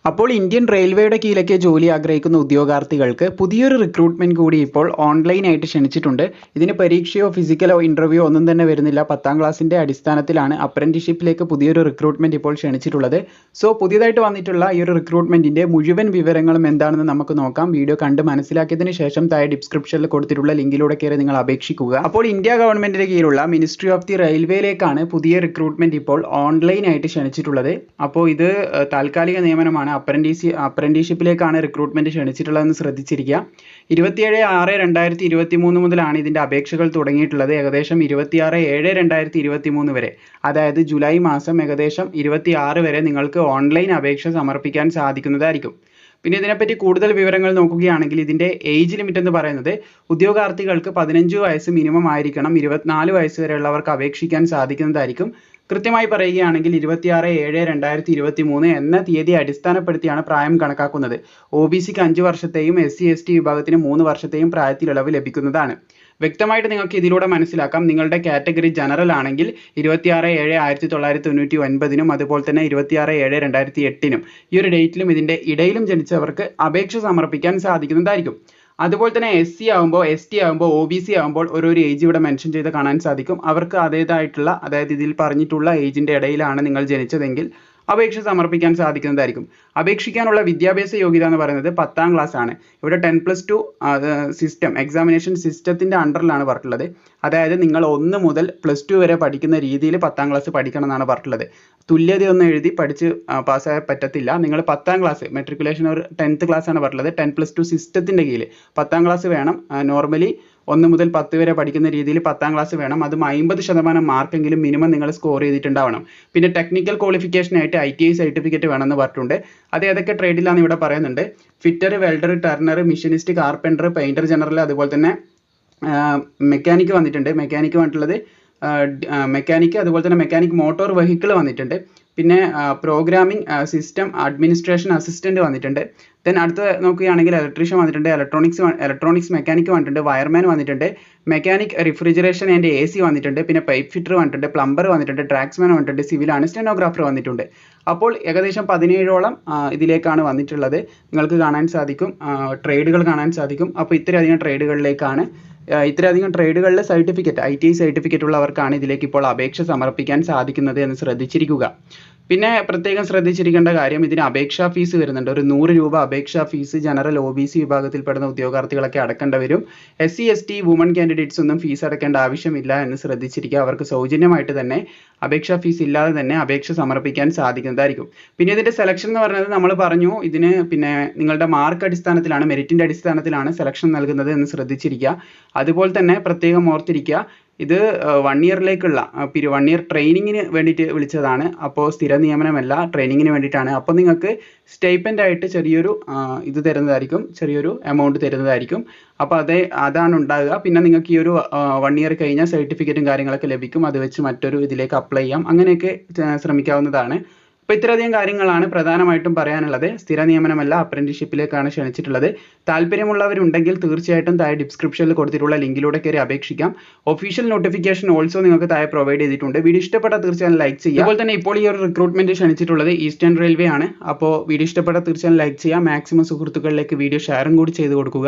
അപ്പോൾ ഇന്ത്യൻ റെയിൽവേയുടെ കീഴിലൊക്കെ ജോലി ആഗ്രഹിക്കുന്ന ഉദ്യോഗാർത്ഥികൾക്ക് പുതിയൊരു റിക്രൂട്ട്മെന്റ് കൂടി ഇപ്പോൾ ഓൺലൈനായിട്ട് ക്ഷണിച്ചിട്ടുണ്ട്. ഇതിന് പരീക്ഷയോ ഫിസിക്കലോ ഇന്റർവ്യൂയോ ഒന്നും തന്നെ വരുന്നില്ല. 10ാം ക്ലാസ്സിന്റെ അടിസ്ഥാനത്തിലാണ് അപ്രന്റീസ്ഷിപ്പിലേക്ക് പുതിയൊരു റിക്രൂട്ട്മെന്റ് ഇപ്പോൾ ക്ഷണിച്ചിട്ടുള്ളത്. സോ പുതിയതായിട്ട് വന്നിട്ടുള്ള ഈ ഒരു റിക്രൂട്ട്മെന്റിന്റെ മുഴുവൻ വിവരങ്ങളും എന്താണെന്ന് നമുക്ക് നോക്കാം. വീഡിയോ കണ്ട് മനസ്സിലാക്കിയതിന് ശേഷം താഴെ ഡിസ്ക്രിപ്ഷനിൽ കൊടുത്തിട്ടുള്ള ലിങ്കിലൂടെ കയറി നിങ്ങൾ അപേക്ഷിക്കുക. അപ്പോൾ ഇന്ത്യ ഗവൺമെന്റിന്റെ കീഴിലുള്ള മിനിസ്ട്രി ഓഫ് ദി റെയിൽവേയിലേക്കാണ് പുതിയ റിക്രൂട്ട്മെന്റ് ഇപ്പോൾ ഓൺലൈനായിട്ട് ക്ഷണിച്ചിട്ടുള്ളത്. അപ്പോൾ ഇത് താൽക്കാലിക നിയമനമാണ്. അപ്രന്റീസ്ഷിപ്പിലേക്കാണ് റിക്രൂട്ട്മെന്റ് ക്ഷണിച്ചിട്ടുള്ളതെന്ന് ശ്രദ്ധിച്ചിരിക്കുക. 27/6/2023 മുതലാണ് ഇതിന്റെ അപേക്ഷകൾ തുടങ്ങിയിട്ടുള്ളത്. ഏകദേശം 26/7/2023 വരെ, അതായത് ജൂലൈ മാസം ഏകദേശം 26 വരെ നിങ്ങൾക്ക് ഓൺലൈൻ അപേക്ഷ സമർപ്പിക്കാൻ സാധിക്കുന്നതായിരിക്കും. പിന്നെ ഇതിനെപ്പറ്റി കൂടുതൽ വിവരങ്ങൾ നോക്കുകയാണെങ്കിൽ ഇതിന്റെ ഏജ് ലിമിറ്റ് എന്ന് പറയുന്നത് ഉദ്യോഗാർത്ഥികൾക്ക് 15 വയസ്സ് മിനിമം ആയിരിക്കണം. 24 വയസ്സ് വരെയുള്ളവർക്ക് അപേക്ഷിക്കാൻ സാധിക്കുന്നതായിരിക്കും. കൃത്യമായി പറയുകയാണെങ്കിൽ 26/7/2023 എന്ന തീയതി അടിസ്ഥാനപ്പെടുത്തിയാണ് പ്രായം കണക്കാക്കുന്നത്. OBCക്ക് 5 വർഷത്തെയും SC/ST വിഭാഗത്തിന് 3 വർഷത്തെയും പ്രായത്തിലിളവ് ലഭിക്കുന്നതാണ്. വ്യക്തമായിട്ട് നിങ്ങൾക്ക് ഇതിലൂടെ മനസ്സിലാക്കാം. നിങ്ങളുടെ കാറ്റഗറി ജനറൽ ആണെങ്കിൽ 26/7/1999 അതുപോലെ തന്നെ 26/7/2008 ഈ ഒരു ഡേറ്റിലും ഇതിന്റെ ഇടയിലും ജനിച്ചവർക്ക് അപേക്ഷ സമർപ്പിക്കാൻ സാധിക്കുന്നതായിരിക്കും. അതുപോലെ തന്നെ SC ആകുമ്പോൾ, ST ആകുമ്പോൾ, OBC ആകുമ്പോൾ ഓരോ ഏജ് ഇവിടെ മെൻഷൻ ചെയ്ത് കാണാൻ സാധിക്കും. അവർക്ക് അതേതായിട്ടുള്ള, അതായത് ഇതിൽ പറഞ്ഞിട്ടുള്ള ഏജിന്റെ ഇടയിലാണ് നിങ്ങൾ ജനിച്ചതെങ്കിൽ അപേക്ഷ സമർപ്പിക്കാൻ സാധിക്കുന്നതായിരിക്കും. അപേക്ഷിക്കാനുള്ള വിദ്യാഭ്യാസ യോഗ്യത എന്ന് പറയുന്നത് 10ാം ക്ലാസ് ആണ്. ഇവിടെ 10+2 സിസ്റ്റം, എക്സാമിനേഷൻ സിസ്റ്റത്തിന്റെ അണ്ടറിലാണ് പറഞ്ഞിട്ടുള്ളത്. അതായത് നിങ്ങൾ 1 മുതൽ +2 വരെ പഠിക്കുന്ന രീതിയിൽ 10ാം ക്ലാസ് പഠിക്കണം എന്നാണ് പറഞ്ഞിട്ടുള്ളത്. തുല്യതയൊന്നും എഴുതി പഠിച്ച് പാസ്സായാൽ പറ്റത്തില്ല. നിങ്ങൾ 10ാം ക്ലാസ് മെട്രിക്കുലേഷൻ ഒരു 10th ക്ലാസ് ആണ് പറഞ്ഞിട്ടുള്ളത്. 10+2 സിസ്റ്റത്തിന്റെ കീഴിൽ 10ാം ക്ലാസ് വേണം. നോർമലി 1 മുതൽ 10 വരെ പഠിക്കുന്ന രീതിയിൽ 10ാം ക്ലാസ് വേണം. അതും 50% മാർക്കെങ്കിലും മിനിമം നിങ്ങൾ സ്കോർ ചെയ്തിട്ടുണ്ടാവണം. പിന്നെ ടെക്നിക്കൽ ക്വാളിഫിക്കേഷനായിട്ട് ITI സർട്ടിഫിക്കറ്റ് വേണമെന്ന് പറഞ്ഞിട്ടുണ്ട്. അത് ഏതൊക്കെ ട്രേഡിലാണെന്ന് ഇവിടെ പറയുന്നുണ്ട്. Fitter, welder, turner, machinist, carpenter, painter general, അതുപോലെ തന്നെ മെക്കാനിക്ക് വന്നിട്ടുണ്ട്. മെക്കാനിക്ക് വന്നിട്ടുള്ളത് മെക്കാനിക്ക്, അതുപോലെ തന്നെ മെക്കാനിക് മോട്ടോർ വെഹിക്കിൾ വന്നിട്ടുണ്ട്. പിന്നെ പ്രോഗ്രാമിംഗ് സിസ്റ്റം അഡ്മിനിസ്ട്രേഷൻ അസിസ്റ്റന്റ് വന്നിട്ടുണ്ട്. ദെൻ അടുത്ത നോക്കുകയാണെങ്കിൽ ഇലക്ട്രീഷ്യൻ വന്നിട്ടുണ്ട്, ഇലക്ട്രോണിക്സ് മെക്കാനിക്ക് വന്നിട്ടുണ്ട്, വയർമാൻ വന്നിട്ടുണ്ട്, മെക്കാനിക് റിഫ്രിജറേഷൻ ആൻഡ് AC വന്നിട്ടുണ്ട്, പിന്നെ പൈപ്പ് ഫിറ്റർ വന്നിട്ടുണ്ട്, പ്ലംബർ വന്നിട്ടുണ്ട്, ട്രാക്സ്മാൻ വന്നിട്ടുണ്ട്, സിവിലാണ്, സ്റ്റെനോഗ്രാഫർ വന്നിട്ടുണ്ട്. അപ്പോൾ ഏകദേശം 17ഓളം ഇതിലേക്കാണ് വന്നിട്ടുള്ളത്. നിങ്ങൾക്ക് കാണാൻ സാധിക്കും, ട്രേഡുകൾ കാണാൻ സാധിക്കും. അപ്പോൾ ഇത്രയധികം ട്രേഡുകളിൽ സർട്ടിഫിക്കറ്റ്, ITI സർട്ടിഫിക്കറ്റ് ഉള്ളവർക്കാണ് ഇതിലേക്ക് ഇപ്പോൾ അപേക്ഷ സമർപ്പിക്കാൻ സാധിക്കുന്നത് എന്ന് ശ്രദ്ധിച്ചിരിക്കുക. പിന്നെ പ്രത്യേകം ശ്രദ്ധിച്ചിരിക്കേണ്ട കാര്യം, ഇതിന് അപേക്ഷാ ഫീസ് വരുന്നുണ്ട്. ഒരു 100 രൂപ അപേക്ഷാ ഫീസ് ജനറൽ OBC വിഭാഗത്തിൽപ്പെടുന്ന ഉദ്യോഗാർത്ഥികളൊക്കെ അടക്കേണ്ടി വരും. SC/ST വുമൺ കാൻഡിഡേറ്റ്സ് ഒന്നും ഫീസ് അടക്കേണ്ട ആവശ്യമില്ല എന്ന് ശ്രദ്ധിച്ചിരിക്കുക. അവർക്ക് സൗജന്യമായിട്ട് തന്നെ അപേക്ഷാ ഫീസ് ഇല്ലാതെ തന്നെ അപേക്ഷ സമർപ്പിക്കാൻ സാധിക്കുന്നതായിരിക്കും. പിന്നെ ഇതിന്റെ സെലക്ഷൻ എന്ന് പറയുന്നത് നമ്മൾ പറഞ്ഞു, ഇതിന് പിന്നെ നിങ്ങളുടെ മാർക്ക് അടിസ്ഥാനത്തിലാണ്, മെറിറ്റിന്റെ അടിസ്ഥാനത്തിലാണ് സെലക്ഷൻ നൽകുന്നത് എന്ന് ശ്രദ്ധിച്ചിരിക്കുക. അതുപോലെ തന്നെ പ്രത്യേകം ഓർത്തിരിക്കുക, ഇത് 1 ഇയറിലേക്കുള്ള 1 ഇയർ ട്രെയിനിങ്ങിന് വേണ്ടിയിട്ട് വിളിച്ചതാണ്. അപ്പോൾ സ്ഥിര നിയമനമല്ല, ട്രെയിനിങ്ങിന് വേണ്ടിയിട്ടാണ്. അപ്പോൾ നിങ്ങൾക്ക് സ്റ്റൈപ്പൻഡ് ആയിട്ട് ചെറിയൊരു ഇത് തരുന്നതായിരിക്കും, ചെറിയൊരു എമൗണ്ട് തരുന്നതായിരിക്കും. അപ്പോൾ അതാണ് ഉണ്ടാകുക. പിന്നെ നിങ്ങൾക്ക് ഈ ഒരു 1 ഇയർ കഴിഞ്ഞാൽ സർട്ടിഫിക്കറ്റും കാര്യങ്ങളൊക്കെ ലഭിക്കും. അത് വെച്ച് മറ്റൊരു ഇതിലേക്ക് അപ്ലൈ ചെയ്യാം. അങ്ങനെയൊക്കെ ശ്രമിക്കാവുന്നതാണ്. അപ്പോൾ ഇത്രയധികം കാര്യങ്ങളാണ് പ്രധാനമായിട്ടും പറയാനുള്ളത്. സ്ഥിര നിയമനമല്ല, അപ്രന്റീസ്ഷിപ്പിലേക്കാണ് ക്ഷണിച്ചിട്ടുള്ളത്. താല്പര്യമുള്ളവരുണ്ടെങ്കിൽ തീർച്ചയായിട്ടും താഴെ ഡിസ്ക്രിപ്ഷനിൽ കൊടുത്തിട്ടുള്ള ലിങ്കിലൂടെ കയറി അപേക്ഷിക്കാം. ഒഫീഷ്യൽ നോട്ടിഫിക്കേഷൻ ഓൾസോ നിങ്ങൾക്ക് താഴെ പ്രൊവൈഡ് ചെയ്തിട്ടുണ്ട്. വീഡിയോ ഇഷ്ടപ്പെട്ടാൽ തീർച്ചയായും ലൈക്ക് ചെയ്യുക. അതുപോലെ തന്നെ ഇപ്പോൾ ഈ ഒരു റിക്രൂട്ട്മെന്റ് ക്ഷണിച്ചിട്ടുള്ളത് ഈസ്റ്റേൺ റെയിൽവേ ആണ്. അപ്പോൾ വീഡിയോ ഇഷ്ടപ്പെട്ടാൽ തീർച്ചയായും ലൈക്ക് ചെയ്യുക. മാക്സിമം സുഹൃത്തുക്കളിലേക്ക് വീഡിയോ ഷെയറും കൂടി ചെയ്ത് കൊടുക്കുക.